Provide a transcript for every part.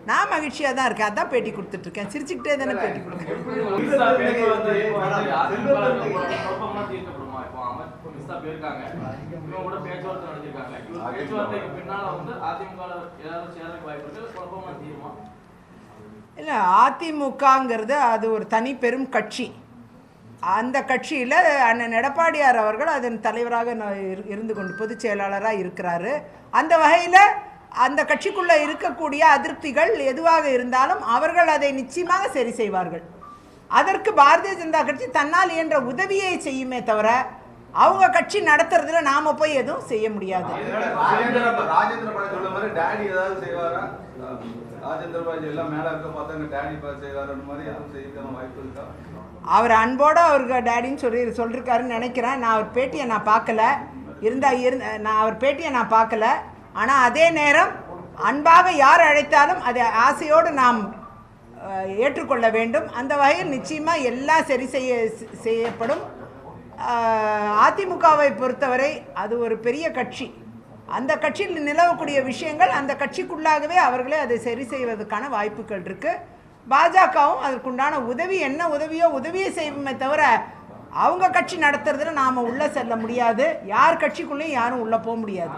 நான் மகிழ்ச்சியா தான் இருக்கேன். அதான் பேட்டி கொடுத்துட்டு இருக்கேன். சிரிச்சுக்கிட்டே தானே பேட்டி கொடுக்குறேன். இல்ல, அதிமுகங்கிறது அது ஒரு தனி பெரும் கட்சி. அந்த கட்சியில் அண்ணன் எடப்பாடியார் அவர்கள் அதன் தலைவராக இருந்து கொண்டு பொதுச் செயலாளராக இருக்கிறாரு. அந்த வகையில் அந்த கட்சிக்குள்ளே இருக்கக்கூடிய அதிருப்திகள் எதுவாக இருந்தாலும் அவர்கள் அதை நிச்சயமாக சரி செய்வார்கள். அதற்கு பாரதிய ஜனதா கட்சி தன்னால் இயன்ற உதவியை செய்யுமே தவிர அவங்க கட்சி நடத்துறதுல நாம போய் எதுவும் செய்ய முடியாது. அவர் அன்போடு அவருக்கு டேடின்னு சொல்லியிருக்காருன்னு நினைக்கிறேன். நான் அவர் பேட்டியை நான் பார்க்கல. நான் அவர் பேட்டியை நான் பார்க்கல. ஆனால் அதே நேரம் அன்பாக யார் அழைத்தாலும் அதை ஆசையோடு நாம் ஏற்றுக்கொள்ள வேண்டும். அந்த வகையில் நிச்சயமாக எல்லாம் சரி செய்யப்படும். அதிமுகவை பொறுத்தவரை அது ஒரு பெரிய கட்சி. அந்த கட்சியில் நிலவக்கூடிய விஷயங்கள் அந்த கட்சிக்குள்ளாகவே அவர்களே அதை சரி செய்வதற்கான வாய்ப்புகள் இருக்குது. பாஜகவும் அதற்குண்டான உதவி என்ன உதவியை செய்வோமே தவிர அவங்க கட்சி நடத்துறதுல நாம உள்ள செல்ல முடியாது. யார் கட்சிக்குள்ளேயும் யாரும் உள்ள போக முடியாது.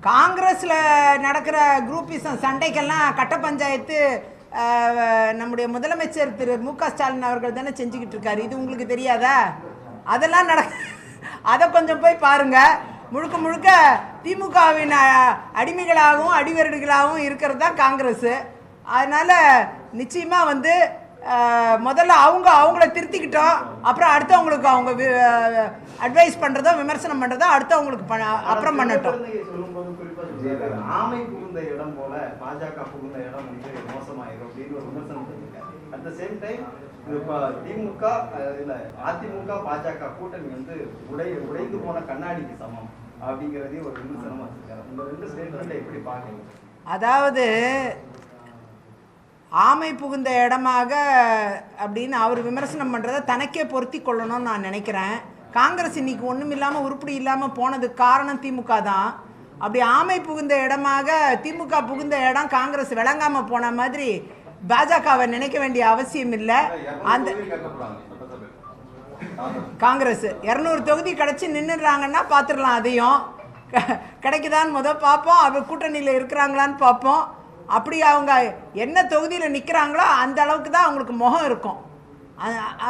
காங்கிரஸ்ல நடக்கிற குரூப்பிசம் சண்டைக்கெல்லாம் கட்ட பஞ்சாயத்து நம்முடைய முதலமைச்சர் திரு மு.க. ஸ்டாலின் அவர்கள் தானே செஞ்சுக்கிட்டு இருக்காரு. இது உங்களுக்கு தெரியாதா? அதெல்லாம் அதை கொஞ்சம் போய் பாருங்க. முழுக்க முழுக்க திமுகவின் அடிமைகளாகவும் அடிவருடிகளாகவும் இருக்கிறது தான் காங்கிரஸ். அதனால் நிச்சயமாக முதல்ல அவங்கள திருத்திக்கிட்டோம். அப்புறம் அடுத்தவங்களுக்கு அவங்க அட்வைஸ் பண்ணுறதோ விமர்சனம் பண்ணுறதோ அடுத்தவங்களுக்கு அப்புறம் பண்ணட்டும். ஆமை புகுந்த இடம் போல பாஜக புகுந்த இடம் மோசமாயிரும் அப்படின்னு ஒரு விமர்சனம் பண்ணிருக்காரு. அட் த சேம் டைம் திமுக இல்ல அதிமுக பாஜக கூட்டணி உடைந்து போன கண்ணாடிக்கு சமம் அப்படிங்கிறதையும் ஒரு விமர்சனமா வச்சிருக்காரு. இந்த ரெண்டு ஸ்டேட்மெண்ட்டை எப்படி பாக்குறீங்க? அதாவது ஆமை புகுந்த இடமாக அப்படின்னு அவர் விமர்சனம் பண்ணுறதை தனக்கே பொருத்தி கொள்ளணும்னு நான் நினைக்கிறேன். காங்கிரஸ் இன்னைக்கு ஒன்றும் இல்லாமல் உருப்படி இல்லாமல் போனதுக்கு காரணம் திமுக தான். அப்படி ஆமை புகுந்த இடமாக திமுக புகுந்த இடம் காங்கிரஸ் விளங்காமல் போன மாதிரி பாஜகவை நினைக்க வேண்டிய அவசியம் இல்லை. அந்த காங்கிரஸ் 200 தொகுதி கிடச்சி நின்றுடுறாங்கன்னா பார்த்துடலாம். அதையும் கிடைக்குதான்னு பார்ப்போம். அவர் கூட்டணியில் இருக்கிறாங்களான்னு பார்ப்போம். அப்படி அவங்க என்ன தொகுதியில் நிற்கிறாங்களோ அந்த அளவுக்கு தான் அவங்களுக்கு முகம் இருக்கும்.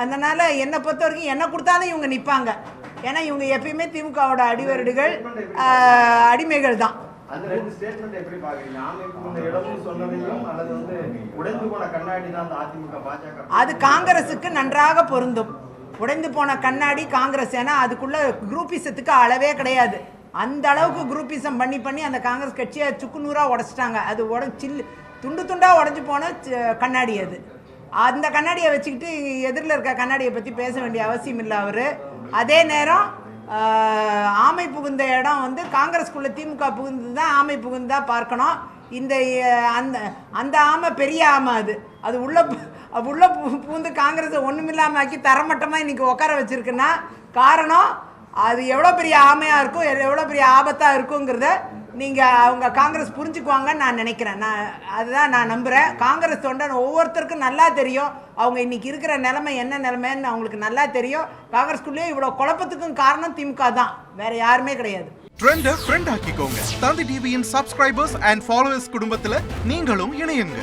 அதனால் என்னை பொறுத்த வரைக்கும் என்ன கொடுத்தாலும் இவங்க நிற்பாங்க. ஏன்னா இவங்க எப்பயுமே திமுகவோட அடிவருடிகள் அடிமைகள் தான். அது காங்கிரஸுக்கு நன்றாக பொருந்தும். உடைந்து போன கண்ணாடி காங்கிரஸ். ஏன்னா அதுக்குள்ள குரூப்பிசத்துக்கு அளவே கிடையாது. அந்த அளவுக்கு குரூப்பிசம் பண்ணி அந்த காங்கிரஸ் கட்சியை சுக்குநூறாக உடச்சிட்டாங்க. அது துண்டு துண்டாக உடஞ்சி போன கண்ணாடி அது. அந்த கண்ணாடியை வச்சுக்கிட்டு எதிரில் இருக்க கண்ணாடியை பற்றி பேச வேண்டிய அவசியம் இல்லை அவர். அதே நேரம் ஆமை புகுந்த இடம் காங்கிரஸ்குள்ளே திமுக புகுந்து தான் ஆமை புகுந்தா பார்க்கணும். இந்த அந்த ஆமை பெரிய ஆமை. அது உள்ள புகுந்து காங்கிரஸை ஒன்றுமில்லாமல் ஆக்கி தரமட்டமாக இன்றைக்கி உட்கார வச்சுருக்குன்னா காரணம் அது எவ்வளோ பெரிய ஆமையாக இருக்கும், எவ்வளோ பெரிய ஆபத்தாக இருக்குங்கிறத அவங்க காங்கிரஸ் புரிஞ்சுக்குவாங்கன்னு நான் நினைக்கிறேன். அதுதான் நான் நம்புகிறேன். காங்கிரஸ் தொண்டன் ஒவ்வொருத்தருக்கும் நல்லா தெரியும் அவங்க இன்றைக்கி இருக்கிற நிலைமை என்ன நிலைமைன்னு அவங்களுக்கு நல்லா தெரியும். காங்கிரஸ்குள்ளேயே இவ்வளோ குழப்பத்துக்கும் காரணம் திமுக தான், வேற யாருமே கிடையாது. ட்ரெண்டை ஃப்ரெண்ட் ஆக்கிக்கோங்க. தந்தி டிவியின் சப்ஸ்கிரைபர்ஸ் அண்ட் ஃபாலோவர்ஸ் குடும்பத்தில் நீங்களும் இணையுங்க.